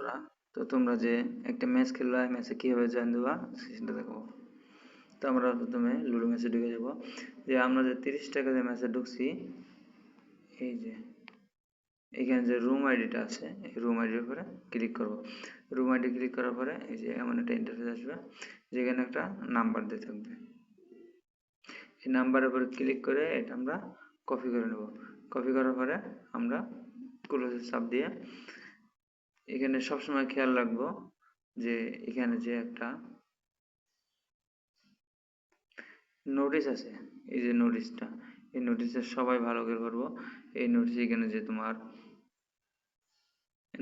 বন্ধুরা, তো তোমরা যে একটা ম্যাচ খেলবা, ম্যাচে কিভাবে জয়েন দেবা সেটা দেখো। তো আমরা প্রথমে লুডো ম্যাচে ঢুকে যাব। যে আমরা যে 30 টাকা দিয়ে ম্যাচে ঢুকছি, এই যে এখানে যে রুম আইডিটা আছে, এই রুম আইডির উপরে ক্লিক করব। রুম আইডি ক্লিক করার পরে এই যে এমন একটা ইন্টারফেস আসবে, যেখানে একটা নাম্বার দিয়ে থাকবে। এই নাম্বারের উপরে ক্লিক করে এটা আমরা কপি করে নেব। কপি করার পরে আমরা ক্লোজে চাপ দিয়ে এখানে সবসময় খেয়াল রাখবো যে এখানে যে একটা নোটিশ আছে, এই যে নোটিশটা, এই নোটিশে সবাই ভালো করে করবো। এই নোটিশ এখানে যে তোমার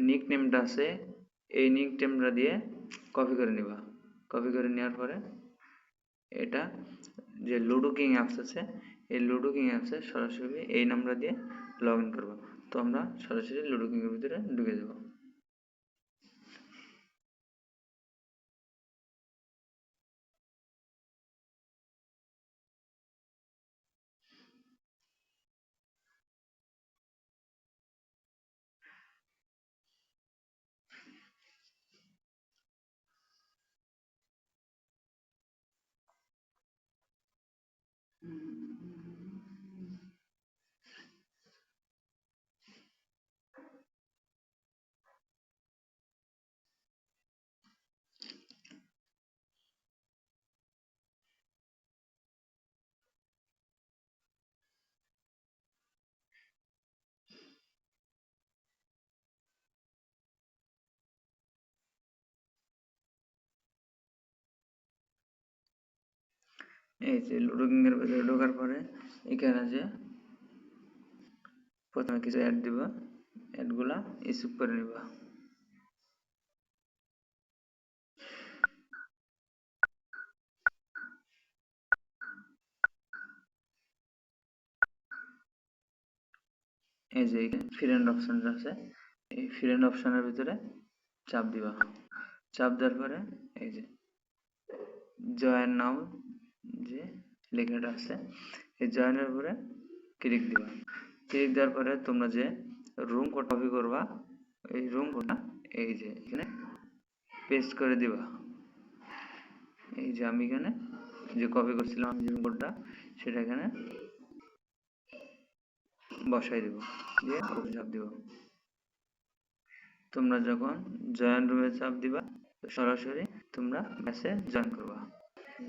নিক নেমটা আছে, এই নিক নেমটা দিয়ে কপি করে নিবা। কপি করে নেওয়ার পরে এটা যে লুডো কিং অ্যাপস আছে, এই লুডো কিং অ্যাপসে সরাসরি এই নাম্বার দিয়ে লগ ইন করবো। তো আমরা সরাসরি লুডো কিং এর ভিতরে ঢুকে যাবো। এই যে লুডো কিং এর ভিতরে ঢোকার পরে এখানে যে প্রথমে কিছু অ্যাড দিবা, অ্যাডগুলা ইস্যু করে নিবা। এই যে ফ্রেন্ড অপশন আছে, এই ফ্রেন্ড অপশনের ভিতরে চাপ দিবা। চাপ দেওয়ার পরে এই যে জয়েন নাও যে লেখাটা আছে, এই জয়েনের উপরে ক্লিক দিবা। ক্লিক দেওয়ার পরে তোমরা যে রুম কোড কপি করবা, এই রুম কোডটা এই যে এখানে পেস্ট করে দিবা। এই যে আমি এখানে যে কপি করছিলাম আমি রুম কোডটা, সেটা এখানে বসাই দিব, দিয়ে চাপ দিব। তোমরা যখন জয়েন রুমে চাপ দিবা, সরাসরি তোমরা ম্যাচে জয়েন করবা।